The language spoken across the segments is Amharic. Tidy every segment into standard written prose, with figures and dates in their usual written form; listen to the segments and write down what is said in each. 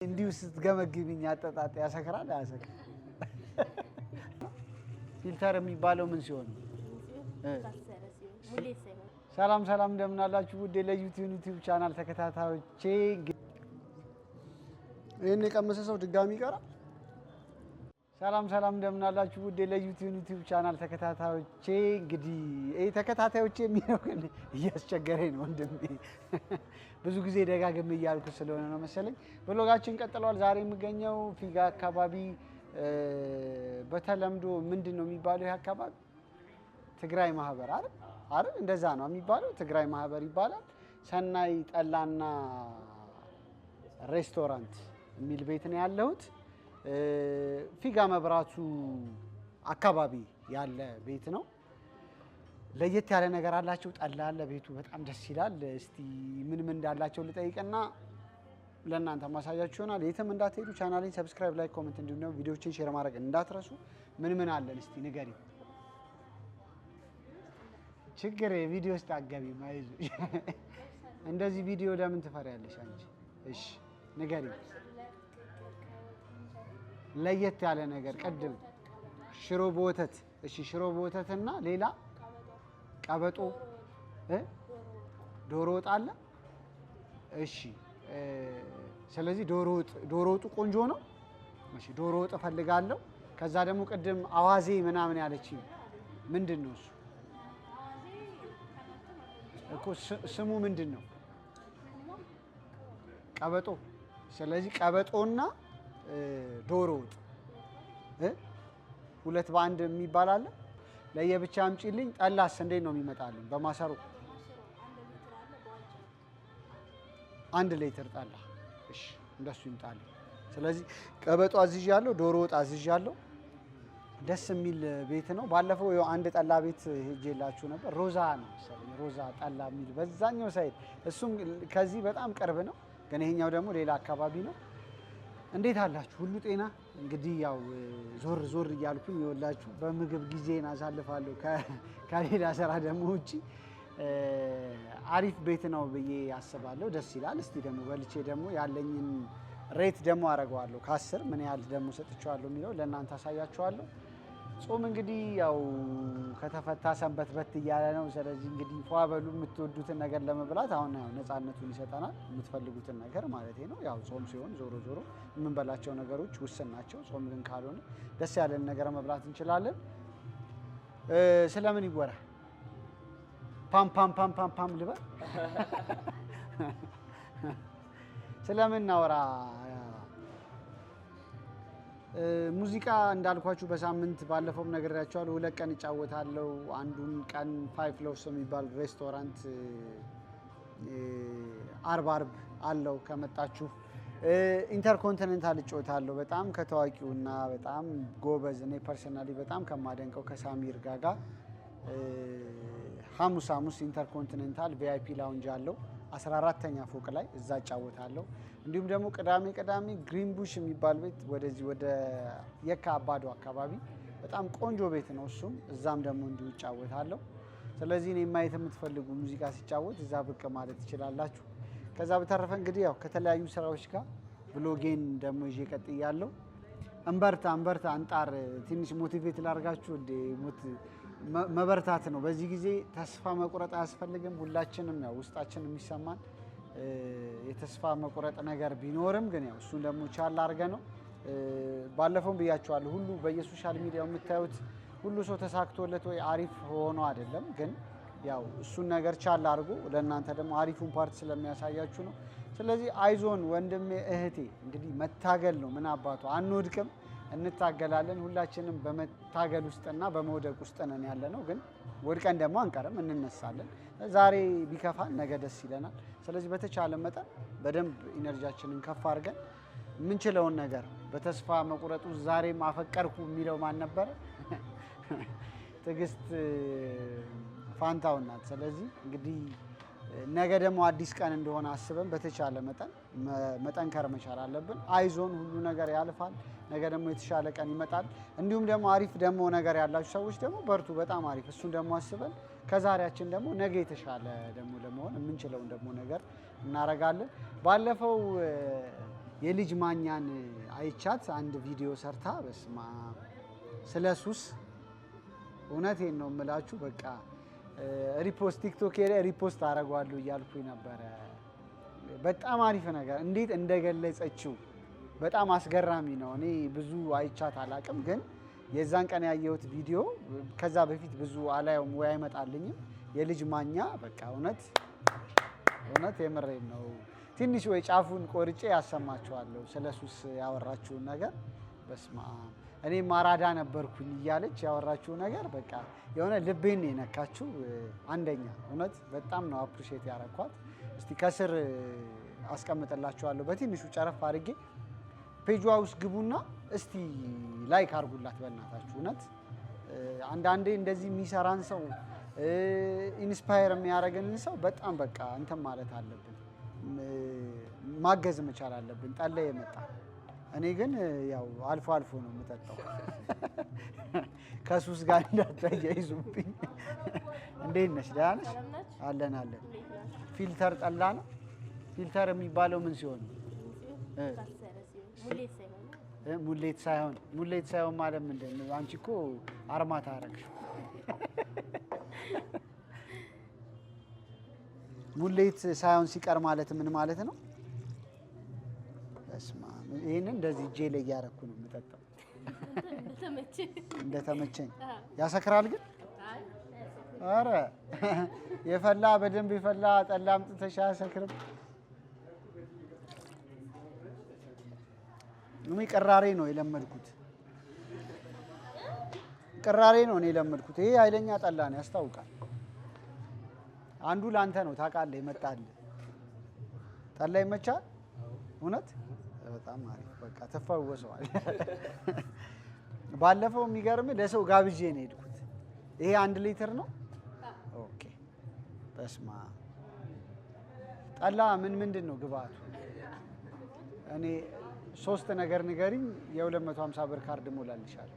እንዲሁ ስትገመግሚኝ አጠጣጥ ያሰክራል አያሰክርም? ፊልተር የሚባለው ምን ሲሆን? ሰላም ሰላም እንደምን አላችሁ ውድ ለዩቲዩብ ቻናል ተከታታዮቼ። ይሄን የቀመሰ ሰው ድጋሚ ይቀራል። ሰላም ሰላም እንደምን አላችሁ ውድ ለዩቲዩብ ቻናል ተከታታዮቼ። እንግዲህ ይሄ ተከታታዮቼ የሚለው ግን እያስቸገረኝ ነው ወንድሜ። ብዙ ጊዜ ደጋግሜ እያልኩ ስለሆነ ነው መሰለኝ። ብሎጋችን ቀጥሏል። ዛሬ የምገኘው ፊጋ አካባቢ በተለምዶ ምንድን ነው የሚባለው? ይሄ አካባቢ ትግራይ ማህበር አይደል? እንደዛ ነው የሚባለው። ትግራይ ማህበር ይባላል። ሰናይ ጠላና ሬስቶራንት የሚል ቤት ነው ያለሁት። ፊጋ መብራቱ አካባቢ ያለ ቤት ነው። ለየት ያለ ነገር አላቸው። ጠላ አለ ቤቱ፣ በጣም ደስ ይላል። እስቲ ምን እንዳላቸው ልጠይቅና ለእናንተ ማሳያችሁ ይሆናል። የትም እንዳትሄዱ፣ ቻናሌን ሰብስክራይብ፣ ላይክ፣ ኮሜንት እንዲሁም ደግሞ ቪዲዮዎችን ሼር ማድረግ እንዳትረሱ። ምን አለን እስቲ ንገሪ። ችግር ቪዲዮ ውስጥ አትገቢም፣ አይዞሽ። እንደዚህ ቪዲዮ ለምን ትፈሪያለሽ አንቺ? እሺ ንገሪ። ለየት ያለ ነገር ቅድም ሽሮ በወተት። እሺ ሽሮ በወተትና ሌላ ቀበጦ፣ ዶሮ ወጥ አለ። እሺ ስለዚህ ዶሮ ወጡ ቆንጆ ነው። እሺ ዶሮ ወጥ እፈልጋለሁ። ከዛ ደግሞ ቅድም አዋዜ ምናምን ያለችኝ ምንድን ነው እሱ? እኮ ስሙ ምንድን ነው? ቀበጦ። ስለዚህ ቀበጦና ዶሮ ወጥ ሁለት በአንድ የሚባል አለ። ለየብቻ አምጪልኝ። ጠላስ እንዴት ነው የሚመጣልኝ? በማሰሮ 1 ሊትር ጠላ። እሺ እንደሱ ይምጣልኝ። ስለዚህ ቀበጦ አዝዣለሁ፣ ዶሮ ወጥ አዝዣለሁ። ደስ የሚል ቤት ነው። ባለፈው አንድ ጠላ ቤት ሄጄላችሁ ነበር። ሮዛ ነው መሰለኝ፣ ሮዛ ጠላ የሚል በዛኛው ሳይድ። እሱም ከዚህ በጣም ቅርብ ነው፣ ግን ይሄኛው ደግሞ ሌላ አካባቢ ነው። እንዴት አላችሁ? ሁሉ ጤና? እንግዲህ ያው ዞር እያልኩኝ ይኸውላችሁ በምግብ ጊዜን አሳልፋለሁ ከሌላ ስራ ደግሞ ውጪ። አሪፍ ቤት ነው ብዬ አስባለሁ። ደስ ይላል። እስቲ ደግሞ በልቼ ደግሞ ያለኝን ሬት ደግሞ አደርገዋለሁ። ከ10 ምን ያህል ደግሞ ሰጥቼዋለሁ የሚለው ለእናንተ አሳያችኋለሁ። ጾም እንግዲህ ያው ከተፈታ ሰንበትበት እያለ ነው። ስለዚህ እንግዲህ ፏ በሉ። የምትወዱትን ነገር ለመብላት አሁን ያው ነፃነቱን ይሰጠናል። የምትፈልጉትን ነገር ማለት ነው። ያው ጾም ሲሆን ዞሮ የምንበላቸው ነገሮች ውስን ናቸው። ጾም ግን ካልሆነ ደስ ያለን ነገር መብላት እንችላለን። ስለምን ይወራ? ፓም ልበል? ስለምን እናወራ? ሙዚቃ እንዳልኳችሁ በሳምንት ባለፈውም ነግሬያችኋለሁ። 2 ቀን እጫወታለሁ። አንዱን ቀን 5 ሎቭስ የሚባል ሬስቶራንት አርብ አለው። ከመጣችሁ ኢንተርኮንቲኔንታል እጫወታለሁ። በጣም ከታዋቂውና በጣም ጎበዝ፣ እኔ ፐርሰናሊ በጣም ከማደንቀው ከሳሚር ጋጋ ሐሙስ ኢንተርኮንቲኔንታል ቪአይፒ ላውንጅ አለው 14ኛ ፎቅ ላይ፣ እዛ እጫወታለሁ። እንዲሁም ደግሞ ቅዳሜ ግሪን ቡሽ የሚባል ቤት ወደዚህ ወደ የካ አባዶ አካባቢ በጣም ቆንጆ ቤት ነው እሱም፣ እዛም ደግሞ እንዲሁ እጫወታለሁ። ስለዚህ እኔ ማየት የምትፈልጉ ሙዚቃ ሲጫወት እዛ ብቅ ማለት ትችላላችሁ። ከዛ በተረፈ እንግዲህ ያው ከተለያዩ ስራዎች ጋር ብሎጌን ደግሞ ይዤ ቀጥያለሁ። እንበርታ አንጣር። ትንሽ ሞቲቬት ላርጋችሁ። መበርታት ነው። በዚህ ጊዜ ተስፋ መቁረጥ አያስፈልግም። ሁላችንም ያው ውስጣችን የሚሰማን የተስፋ መቁረጥ ነገር ቢኖርም ግን ያው እሱን ደግሞ ቻል አድርገ ነው። ባለፈውም ብያችኋለሁ። ሁሉ በየሶሻል ሚዲያው የምታዩት ሁሉ ሰው ተሳክቶለት ወይ አሪፍ ሆኖ አይደለም። ግን ያው እሱን ነገር ቻል አድርጎ ለእናንተ ደግሞ አሪፉን ፓርት ስለሚያሳያችሁ ነው። ስለዚህ አይዞን ወንድሜ እህቴ፣ እንግዲህ መታገል ነው። ምን አባቱ አንወድቅም፣ እንታገላለን። ሁላችንም በመታገል ውስጥና በመውደቅ ውስጥ ነን ያለ ነው። ግን ወድቀን ደግሞ አንቀርም፣ እንነሳለን። ዛሬ ቢከፋን ነገ ደስ ይለናል። ስለዚህ በተቻለ መጠን በደንብ ኢነርጂያችንን ከፍ አድርገን የምንችለውን ነገር በተስፋ መቁረጡ ዛሬም አፈቀርኩ የሚለው ማን ነበረ? ትዕግስት ፋንታውን ናት። ስለዚህ እንግዲህ ነገ ደግሞ አዲስ ቀን እንደሆነ አስበን በተቻለ መጠን መጠንከር መቻል አለብን። አይዞን፣ ሁሉ ነገር ያልፋል። ነገ ደግሞ የተሻለ ቀን ይመጣል። እንዲሁም ደግሞ አሪፍ ደግሞ ነገር ያላችሁ ሰዎች ደግሞ በርቱ፣ በጣም አሪፍ። እሱን ደግሞ አስበን ከዛሬያችን ደግሞ ነገ የተሻለ ደግሞ ለመሆን የምንችለውን ደግሞ ነገር እናረጋለን። ባለፈው የልጅ ማኛን አይቻት አንድ ቪዲዮ ሰርታ በስማ ስለ ሱስ እውነቴን ነው የምላችሁ በቃ ሪፖስት ቲክቶክ ላይ ሪፖስት አደርገዋለሁ እያልኩኝ ነበረ። በጣም አሪፍ ነገር እንዴት እንደገለጸችው በጣም አስገራሚ ነው። እኔ ብዙ አይቻት አላቅም፣ ግን የዛን ቀን ያየሁት ቪዲዮ ከዛ በፊት ብዙ አላየውም ወይ አይመጣልኝም። የልጅ ማኛ በቃ እውነት የምሬን ነው። ትንሽ ወይ ጫፉን ቆርጬ ያሰማችኋለሁ ስለ ሱስ ያወራችውን ነገር። በስመ አብ እኔም አራዳ ነበርኩኝ እያለች ያወራችው ነገር በቃ የሆነ ልቤን የነካችው አንደኛ እውነት በጣም ነው አፕሪሼት ያረኳት። እስቲ ከስር አስቀምጥላችኋለሁ በትንሹ ጨረፍ አድርጌ። ፔጇ ውስጥ ግቡና እስቲ ላይክ አድርጉላት በእናታችሁ። እውነት አንዳንዴ እንደዚህ የሚሰራን ሰው ኢንስፓየር የሚያደርገንን ሰው በጣም በቃ እንትን ማለት አለብን፣ ማገዝ መቻል አለብን። ጠላ የመጣ እኔ ግን ያው አልፎ አልፎ ነው የምጠጣው። ከሱስ ጋር እንዳታያይዙብኝ። እንዴት ነሽ? ደህና ነሽ? አለን አለን። ፊልተር ጠላ ነው። ፊልተር የሚባለው ምን ሲሆን ነው? ሙሌት ሳይሆን ማለት ምንድን ነው? አንቺ እኮ አርማታ አደረግሽ። ሙሌት ሳይሆን ሲቀር ማለት ምን ማለት ነው? በስመ አብ ይሄንን እንደዚህ እጄ ላይ እያደረኩ ነው የምጠጣው እንደተመቸኝ። ያሰክራል ግን? ኧረ የፈላ በደንብ የፈላ ጠላ አምጥተሽ አያሰክርም? እኔ ቅራሬ ነው የለመድኩት። ቅራሬ ነው እኔ የለመድኩት። ይሄ ኃይለኛ ጠላ ነው ያስታውቃል። አንዱ ላንተ ነው ታውቃለህ፣ ይመጣል። ጠላ ይመቻል? እውነት በጣም አሪፍ። በቃ ተፈወሰዋል። ባለፈው የሚገርም ለሰው ጋብዤ ነው የሄድኩት። ይሄ 1 ሊትር ነው። ኦኬ በስማ ጠላ ምንድን ነው ግብአቱ? እኔ 3 ነገር ንገሪኝ። የ250 ብር ካርድ ሞላልሻለሁ።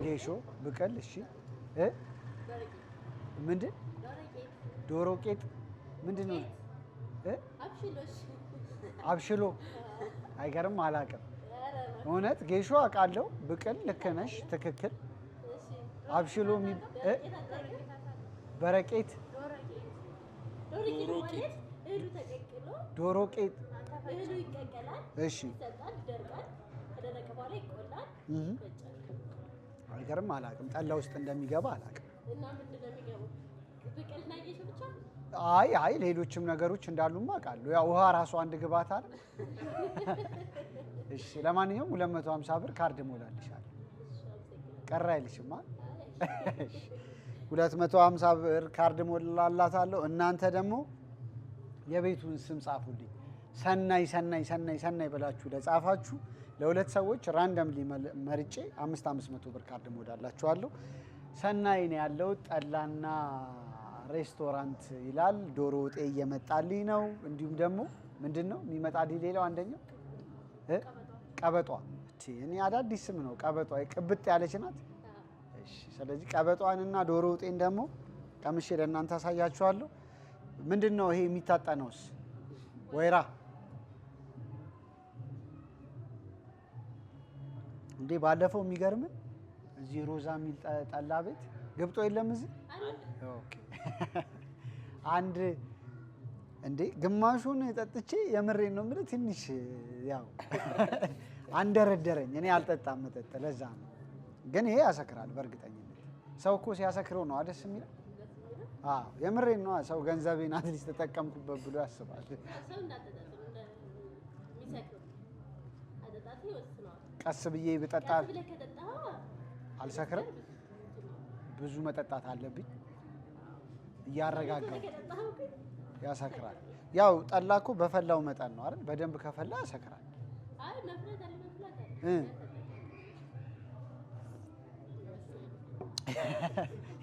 ጌሾ፣ ብቅል፣ እሺ ምንድን ዶሮ ቄጥ ምንድን ነው? አብሽሎ አይገርም፣ አላውቅም እውነት። ጌሾ አውቃለሁ፣ ብቅል ልክ ነሽ፣ ትክክል። አብሽሎ በረቄት፣ ዶሮ ቄጥ፣ እሺ አይገርም፣ አላውቅም። ጠላ ውስጥ እንደሚገባ አላውቅም። አይ ሌሎችም ነገሮች እንዳሉማ አውቃለሁ። ያው ውሃ ራሱ አንድ ግብአት አይደል? እሺ ለማንኛውም 250 ብር ካርድ ሞላልሻለሁ። ቀራ አይልሽማ። እሺ 250 ብር ካርድ ሞላላታለሁ። እናንተ ደግሞ የቤቱን ስም ጻፉልኝ። ሰናይ ብላችሁ ለጻፋችሁ ለሁለት ሰዎች ራንደምሊ መርጬ 500 ብር ካርድ ሞላላችኋለሁ። ሰናይ ነው ያለው ጠላና ሬስቶራንት ይላል። ዶሮ ወጤ እየመጣልኝ ነው። እንዲሁም ደግሞ ምንድነው የሚመጣልኝ? ሌላው አንደኛው ቀበጧ። እኔ አዳዲስ ስም ነው ቀበጧ። ቅብጥ ያለች ናት። እሺ ስለዚህ ቀበጧንና ዶሮ ወጤን ደግሞ ቀምሼ ለእናንተ አሳያችኋለሁ። ምንድነው ይሄ የሚታጠነውስ? ወይራ እንዴ! ባለፈው የሚገርም እዚህ ሮዛ የሚል ጠላ ቤት ገብቶ የለም እዚህ። ኦኬ አንድ እንዴ ግማሹን ጠጥቼ የምሬን ነው የምልህ። ትንሽ ያው አንደረደረኝ። እኔ አልጠጣም መጠጥ፣ ለዛ ነው። ግን ይሄ ያሰክራል በእርግጠኝነት። ሰው እኮ ሲያሰክረው ነው አደስ የሚለው። አዎ የምሬን ነው። ሰው ገንዘቤን አትሊስት ተጠቀምኩበት ብሎ ያስባል። ቀስ ብዬ ብጠጣ አልሰክርም። ብዙ መጠጣት አለብኝ እያረጋጋው። ያሰክራል። ያው ጠላ እኮ በፈላው መጠን ነው አይደል? በደንብ ከፈላ ያሰክራል።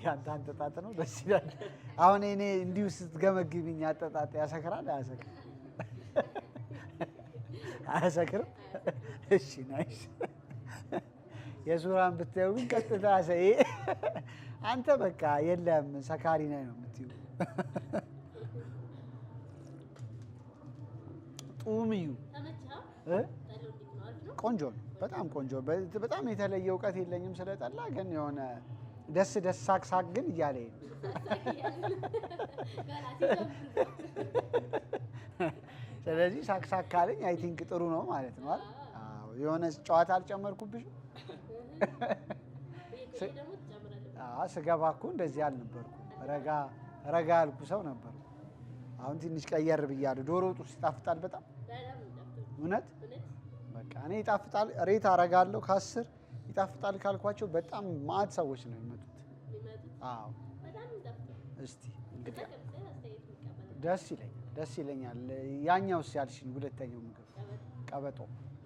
ያንተ አጠጣጥ ነው ደስ ይላል። አሁን እኔ እንዲሁ ስትገመግሚኝ አጠጣጥ ያሰክራል አያሰክርም? አያሰክርም? እሺ ናይስ። የሱራን ብታየው ግን ቀጥታ አንተ በቃ የለም ሰካሪ ነህ ነው የምትይው። ጡምዩ ቆንጆ ነው፣ በጣም ቆንጆ። በጣም የተለየ እውቀት የለኝም ስለጠላ፣ ግን የሆነ ደስ ሳቅ ግን እያለኝ ስለዚህ ሳቅ ካለኝ አይ ቲንክ ጥሩ ነው ማለት ነው አይደል? አዎ። የሆነ ጨዋታ አልጨመርኩብሽም? ስገባ እኮ እንደዚህ አልነበርኩም። ረጋ ያልኩ ሰው ነበርኩ። አሁን ትንሽ ቀየር ብያለሁ። ዶሮ ወጡ ይጣፍጣል በጣም እውነት። በቃ እኔ ይጣፍጣል ሬት አረጋለሁ ከ10 ይጣፍጣል ካልኳቸው በጣም ማዕት ሰዎች ነው የሚመጡት። አዎ እስቲ እንግዲህ ደስ ይለኛል። ያኛውስ ያልሽኝ ሁለተኛው ምግብ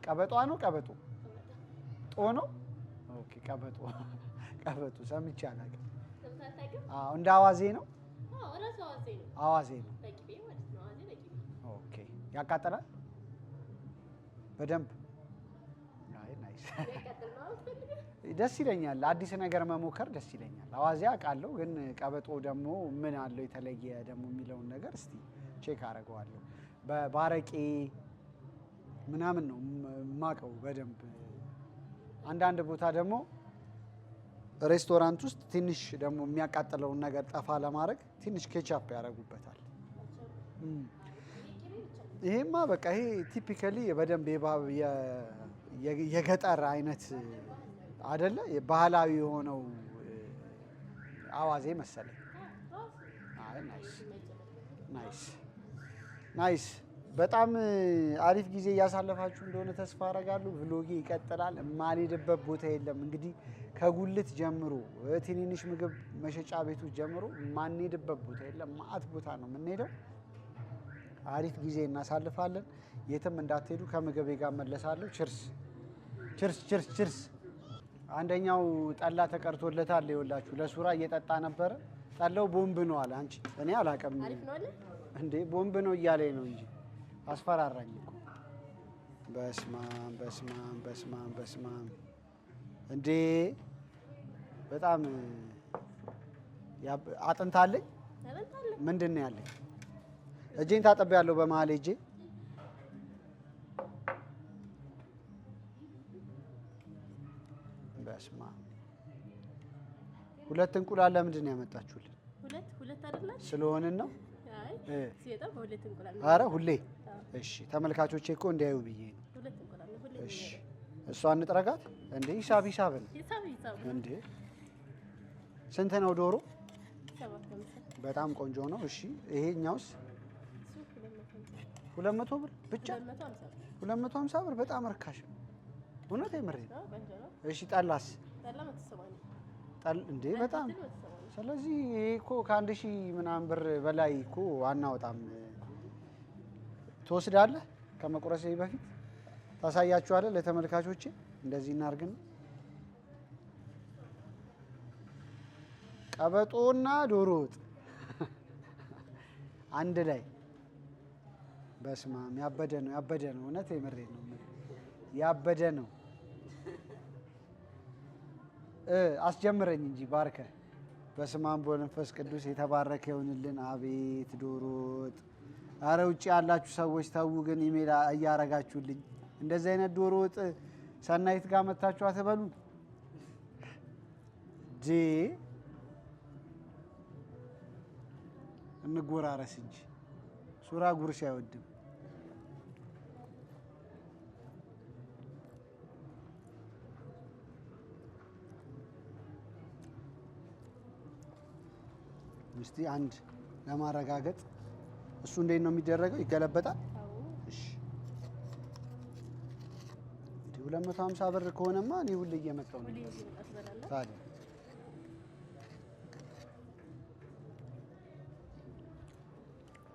ቀበጧ ነው ጦ ነው። ኦኬ ቀበጦ ሰምቼ አላውቅም። አዎ እንደ አዋዜ ነው። አዋዜ ነው። ኦኬ ያቃጥላል በደንብ። አይ ናይስ ደስ ይለኛል። አዲስ ነገር መሞከር ደስ ይለኛል። አዋዜ አውቃለሁ፣ ግን ቀበጦ ደግሞ ምን አለው የተለየ ደግሞ የሚለውን ነገር እስቲ ቼክ አደርገዋለሁ። ባረቄ ምናምን ነው የማውቀው በደንብ። አንዳንድ ቦታ ደግሞ ሬስቶራንት ውስጥ ትንሽ ደግሞ የሚያቃጥለውን ነገር ጠፋ ለማድረግ ትንሽ ኬቻፕ ያደርጉበታል። ይሄማ በቃ ይሄ ቲፒካሊ በደንብ የገጠር አይነት አይደለ? ባህላዊ የሆነው አዋዜ መሰለኝ። አይ ናይስ። በጣም አሪፍ ጊዜ እያሳለፋችሁ እንደሆነ ተስፋ አደርጋለሁ። ብሎጌ ይቀጥላል። የማልሄድበት ቦታ የለም። እንግዲህ ከጉልት ጀምሮ ትንንሽ ምግብ መሸጫ ቤቶች ጀምሮ የማንሄድበት ቦታ የለም። ማአት ቦታ ነው የምንሄደው። አሪፍ ጊዜ እናሳልፋለን። የትም እንዳትሄዱ። ከምግቤ ጋር መለሳለሁ። ችርስ። አንደኛው ጠላ ተቀርቶለታል። ይኸውላችሁ ለሱራ እየጠጣ ነበረ። ጠላው ቦምብ ነው አለ። አንቺ እኔ አላውቅም እንዴ ቦምብ ነው እያለኝ ነው እንጂ አስፈራራኝ እኮ። በስማም እንዴ በጣም አጥንት አለኝ። ምንድን ነው ያለኝ? እጄን ታጠቢያለሁ በመሀል እጄ። በስማ ሁለት እንቁላል ለምንድን ነው ያመጣችሁልን? ሁለት አይደለም ስለሆነን ነው። ኧረ ሁሌ እሺ። ተመልካቾቼ እኮ እንዲያዩ ብዬ ነው። እሺ እሷ እንጥረጋት እንዴ? ሂሳብ ነው እንዴ? ስንት ነው ዶሮ? በጣም ቆንጆ ነው። እሺ ይሄኛውስ 200 ብር ብቻ? 250 ብር በጣም ርካሽ ነው። እውነት የምሬ። እሺ ጠላስ? እንዴ በጣም ስለዚህ ይሄ እኮ ከ1000 ምናምን ብር በላይ እኮ አናወጣም። ትወስዳለህ? ከመቁረሴ በፊት ታሳያችኋለህ ለተመልካቾቼ። እንደዚህ እናርግን። ቀበጦና ዶሮ ወጥ አንድ ላይ። በስማም ያበደ ነው። እውነት የምሬ ነው። ያበደ ነው። አስጀምረኝ እንጂ ባርከ። በስማም በመንፈስ ቅዱስ የተባረከ ይሁንልን። አቤት ዶሮ ወጥ! አረ ውጭ ያላችሁ ሰዎች ተው ግን ኢሜል እያረጋችሁልኝ። እንደዚህ አይነት ዶሮ ወጥ ሰናይት ጋር መታችሁ አትበሉ ጂ። እንጎራረስ እንጂ ሱራ ጉርሻ አይወድም። እስቲ አንድ ለማረጋገጥ እሱ እንዴት ነው የሚደረገው? ይገለበጣል። እሺ 250 ብር ከሆነማ እኔ ሁሌ እየመጣሁ ነው ታዲያ።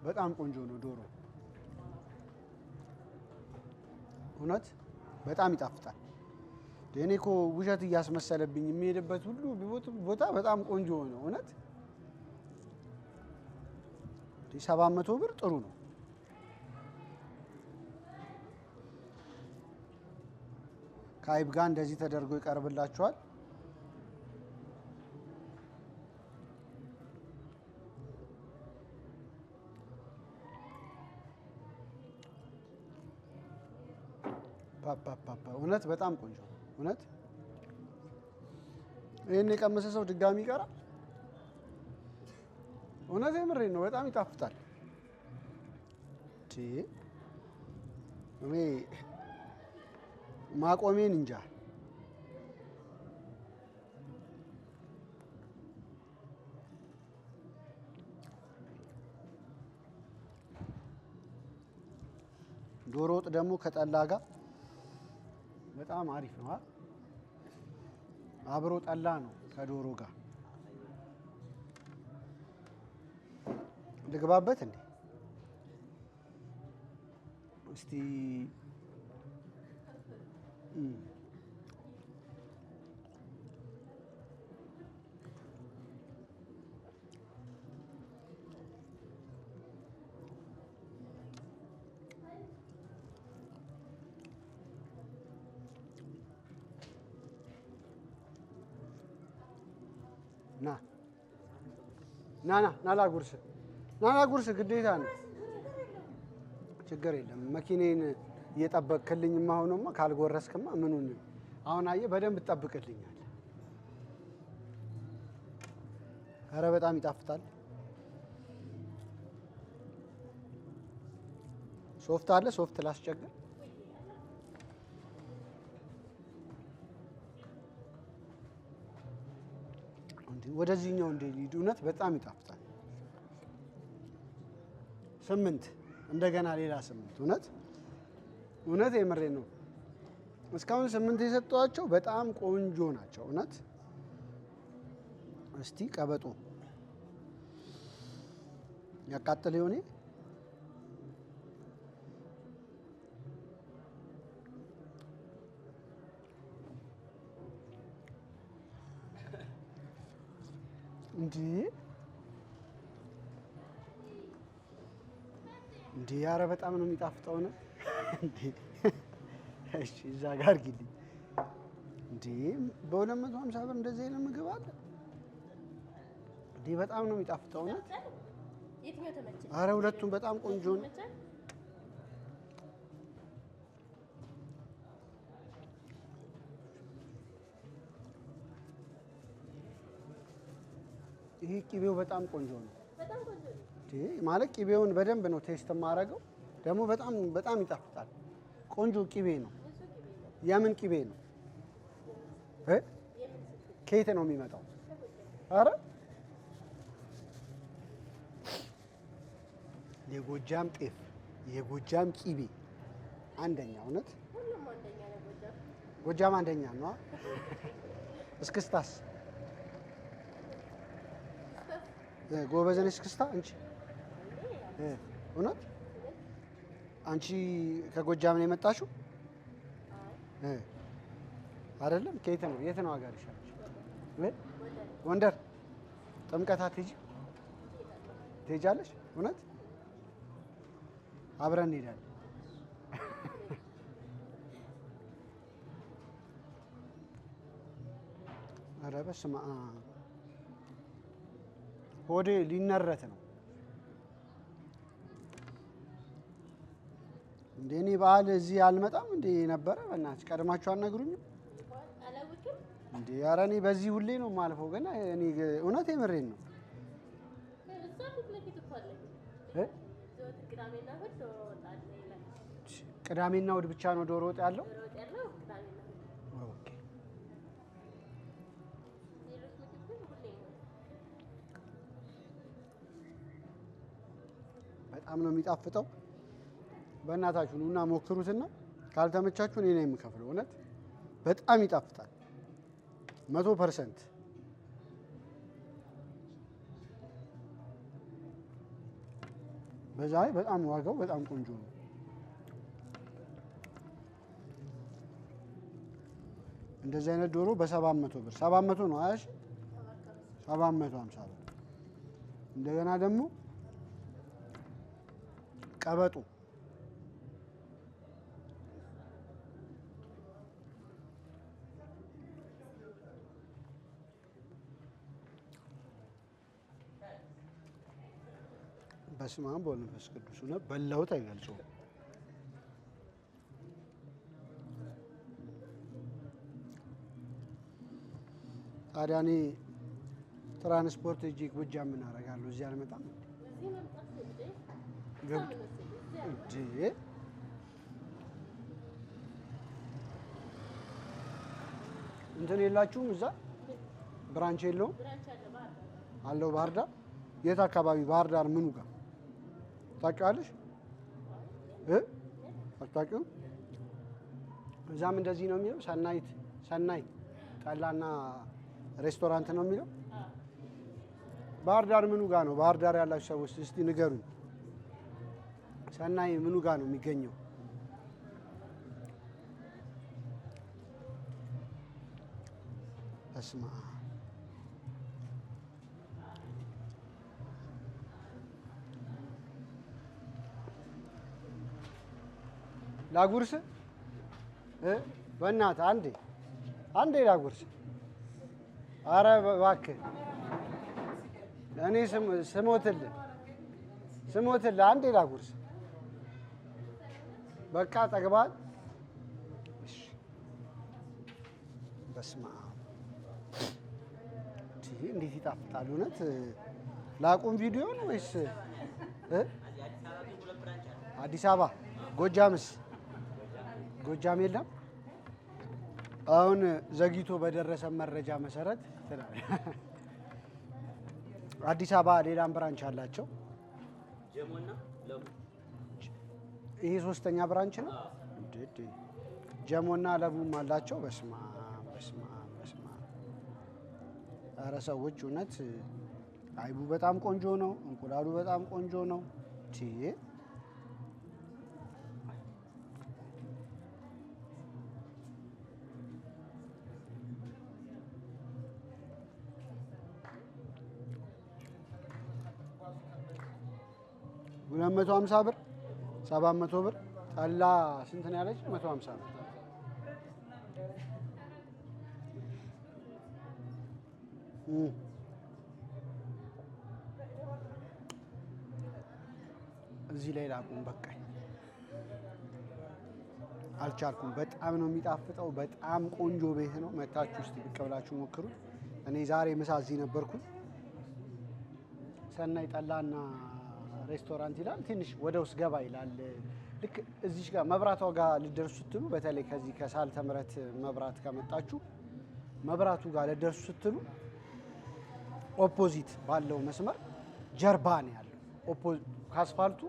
በጣም ቆንጆ ነው ዶሮ። እውነት በጣም ይጣፍጣል። እኔ እኮ ውሸት እያስመሰለብኝ የሚሄድበት ሁሉ ቦታ በጣም ቆንጆ ነው እውነት። 700 ብር ጥሩ ነው። ከአይብ ጋር እንደዚህ ተደርጎ ይቀርብላችኋል። እውነት በጣም ቆንጆ እውነት። ይሄን የቀመሰ ሰው ድጋሚ ይቀራል። እውነት የምሬን ነው። በጣም ይጣፍጣል። እኔ ማቆሜን እንጃ። ዶሮ ወጥ ደግሞ ከጠላ ጋር በጣም አሪፍ ነው። አብሮ ጠላ ነው ከዶሮ ጋር። ልግባበት እንዴ? እስቲ ና ላጉርስ ግዴታ ነው። ችግር የለም። መኪኔን እየጠበቅክልኝማ ሆኖማ ካልጎረስክማ ምኑን አሁን አየህ፣ በደንብ ትጠብቅልኛል። ኧረ በጣም ይጣፍጣል። ሶፍት አለ። ሶፍት ላስቸግር። ወደዚህኛው እንደ ሊድ እውነት በጣም ይጣፍጣል። 8 እንደገና ሌላ 8 እውነት የምሬ ነው። እስካሁን 8 የሰጠኋቸው በጣም ቆንጆ ናቸው እውነት። እስቲ ቀበጦ ያቃጥል ይሆኔ? እንዴ ኧረ በጣም ነው የሚጣፍጠው ነው። እሺ እዛ ጋር አድርጊልኝ። እንዴ በ250 ብር እንደዚህ አይነት ምግብ አለ እንዴ? በጣም ነው የሚጣፍጠው ነው። ኧረ ሁለቱም በጣም ቆንጆ ነው። ይሄ ቅቤው በጣም ቆንጆ ነው። ማለት ቅቤውን በደንብ ነው ቴስት የማደርገው። ደግሞ በጣም ይጣፍጣል። ቆንጆ ቅቤ ነው። የምን ቅቤ ነው? ከየት ነው የሚመጣው? አረ የጎጃም ጤፍ፣ የጎጃም ቅቤ አንደኛ። እውነት ጎጃም አንደኛ ነው። እስክስታስ ጎበዝ ነሽ እስክስታ አንቺ? እውነት አንቺ ከጎጃም ነው የመጣሽው? አይደለም። ከየት ነው? የት ነው ሀገርሽ? ጎንደር። ጥምቀት አትሄጂ? ትሄጃለሽ? እውነት አብረን እንሄዳለን። ኧረ በስመ አብ ሆዴ ሊነረት ነው። እንዴ እኔ በዓል እዚህ አልመጣም እንዴ ነበረ? በእናትሽ ቀድማችሁ አልነግሩኝም እንዴ? ኧረ እኔ በዚህ ሁሌ ነው የማልፈው። ግን እኔ እውነት የምሬን ነው። ቅዳሜና እሑድ ብቻ ነው ዶሮ ወጥ ያለው? ኦኬ። በጣም ነው የሚጣፍጠው። በእናታችሁ ኑና ሞክሩትና ካልተመቻችሁ እኔ ነኝ የምከፍለው። እውነት በጣም ይጣፍጣል 100%። በዛ ላይ በጣም ዋጋው በጣም ቆንጆ ነው። እንደዚህ አይነት ዶሮ በ700 ብር 700 ነው። አያሽ 750 ብር። እንደገና ደግሞ ቀበጡ በስመ አብ ወመንፈስ ቅዱስ ነው። በላሁት አይገልጸውም። ታዲያ እኔ ትራንስፖርት እጅ ጉጃ ምን አደርጋለሁ? እዚህ አልመጣም እንዴ? እንትን የላችሁም? እዛ ብራንች የለውም? አለው ባህር ዳር። የት አካባቢ? ባህር ዳር ምኑ ጋር ታውቂዋለሽ? አታውቂውም? እዛም እንደዚህ ነው የሚለው። ሰናይት ጠላና ሬስቶራንት ነው የሚለው። ባህር ዳር ምኑ ጋር ነው? ባህር ዳር ያላችሁ ሰዎች እስቲ ንገሩኝ። ሰናይ ምኑ ጋር ነው የሚገኘው? እስማ ላጉርስ በእናትህ አንዴ ላጉርስ። አረ እባክህ እኔ ስሞትልህ አንዴ ላጉርስ። በቃ ጠግባል። በስመ አብ እንዴት ይጣፍጣል! እውነት ላቁም ቪዲዮ ነው ወይስ አዲስ አበባ? ጎጃምስ? ጎጃም የለም። አሁን ዘግይቶ በደረሰ መረጃ መሰረት አዲስ አበባ ሌላም ብራንች አላቸው። ይሄ ሶስተኛ ብራንች ነው። ጀሞና ለቡም አላቸው። በስማ ኧረ ሰዎች እውነት አይቡ በጣም ቆንጆ ነው። እንቁላሉ በጣም ቆንጆ ነው። ሁለት 150 ብር 700 ብር ጠላ ስንት ነው ያለች? 150 ብር። እዚህ ላይ ላቁም በቃኝ፣ አልቻልኩም። በጣም ነው የሚጣፍጠው። በጣም ቆንጆ ቤት ነው። መታችሁ ውስጥ ብቅ ብላችሁ ሞክሩት። እኔ ዛሬ ምሳ እዚህ ነበርኩኝ። ሰናይ ጠላና ሬስቶራንት ይላል። ትንሽ ወደ ውስጥ ገባ ይላል። ልክ እዚች ጋር መብራቷ ጋር ልደርሱ ስትሉ፣ በተለይ ከዚህ ከሳልተ ምሕረት መብራት ከመጣችሁ መብራቱ ጋር ልደርሱ ስትሉ ኦፖዚት ባለው መስመር ጀርባ ነው ያለው። ከአስፋልቱ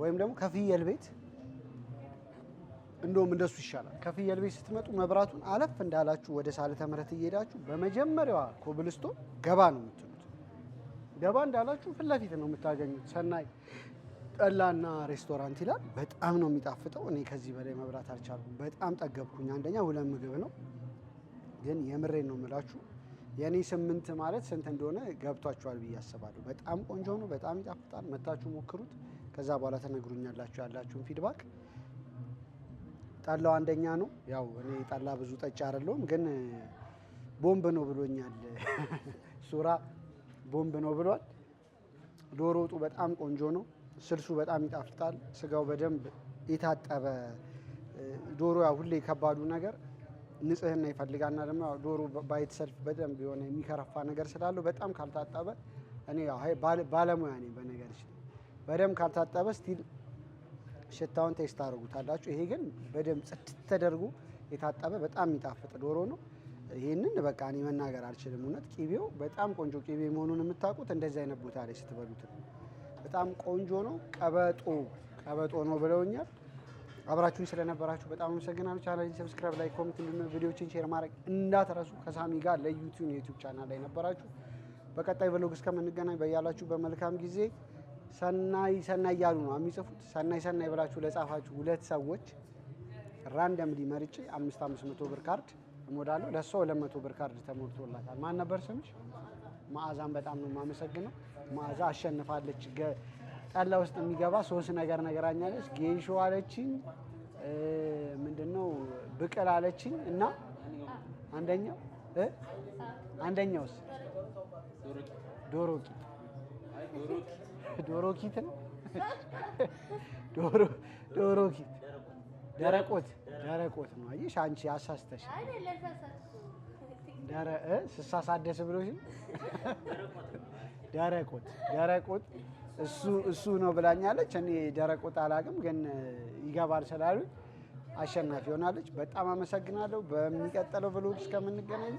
ወይም ደግሞ ከፍየል ቤት እንደውም እንደሱ ይሻላል። ከፍየል ቤት ስትመጡ መብራቱን አለፍ እንዳላችሁ ወደ ሳልተ ምሕረት እየሄዳችሁ በመጀመሪያዋ ኮብልስቶን ገባ ነው የምትሉት። ገባ እንዳላችሁ ፊት ለፊት ነው የምታገኙት። ሰናይ ጠላና ሬስቶራንት ይላል። በጣም ነው የሚጣፍጠው። እኔ ከዚህ በላይ መብላት አልቻልኩም። በጣም ጠገብኩኝ። አንደኛ 2 ምግብ ነው፣ ግን የምሬን ነው የምላችሁ። የኔ 8 ማለት ስንት እንደሆነ ገብቷችኋል ብዬ አስባለሁ። በጣም ቆንጆ ነው። በጣም ይጣፍጣል። መታችሁ ሞክሩት። ከዛ በኋላ ተነግሩኛላችሁ ያላችሁን ፊድባክ። ጠላው አንደኛ ነው። ያው እኔ ጠላ ብዙ ጠጭ አይደለሁም፣ ግን ቦምብ ነው ብሎኛል ሱራ ቦምብ ነው ብሏል። ዶሮ ወጡ በጣም ቆንጆ ነው። ስልሱ በጣም ይጣፍጣል። ስጋው በደንብ የታጠበ ዶሮ፣ ያው ሁሌ ከባዱ ነገር ንጽህና ይፈልጋልና ደግሞ ዶሮ ባይት ሰልፍ በደንብ የሆነ የሚከረፋ ነገር ስላለው በጣም ካልታጠበ፣ እኔ ያው ባለሙያ ነኝ በነገርሽ፣ በደንብ ካልታጠበ ስቲል ሽታውን ቴስት አድርጉታላችሁ። ይሄ ግን በደንብ ጽድት ተደርጎ የታጠበ በጣም የሚጣፍጥ ዶሮ ነው። ይሄንን በቃ እኔ መናገር አልችልም። እውነት ቂቤው በጣም ቆንጆ ቂቤ መሆኑን የምታውቁት እንደዚህ አይነት ቦታ ላይ ስትበሉት ነው። በጣም ቆንጆ ነው። ቀበጦ ነው ብለውኛል። አብራችሁኝ ስለነበራችሁ በጣም አመሰግናለሁ። ቻናሌን ሰብስክራይብ፣ ላይክ፣ ኮሜንት እንዲሁም ቪዲዮዎችን ሼር ማድረግ እንዳትረሱ። ከሳሚ ጋር ለዩቲዩብ ቻናል ላይ ነበራችሁ። በቀጣይ ቭሎግ እስከምንገናኝ በያላችሁ በመልካም ጊዜ። ሰናይ እያሉ ነው የሚጽፉት። ሰናይ ብላችሁ ለጻፋችሁ 2 ሰዎች ራንደምሊ መርጬ 500 ብር ካርድ እሞላለሁ። ለሷ 200 ብር ካርድ ተሞልቶላታል። ማን ነበር ስምሽ? መዓዛን በጣም ነው የማመሰግነው። መዓዛ አሸንፋለች። ጠላ ውስጥ የሚገባ 3 ነገር ነገራኛለች። ጌሾ አለችኝ፣ ምንድነው ብቅል አለችኝ እና አንደኛውስ ዶሮ ኪት ነው። ዶሮ ኪት ደረቆት ነው። አየሽ አንቺ አሳስተሽ ስሳሳደስ ብሎሽ ደረቁት እሱ ነው ብላኛለች። እኔ ደረቁት አላውቅም፣ ግን ይገባል ስላሉኝ አሸናፊ ሆናለች። በጣም አመሰግናለሁ። በሚቀጥለው ብሎግ እስከምንገናኝ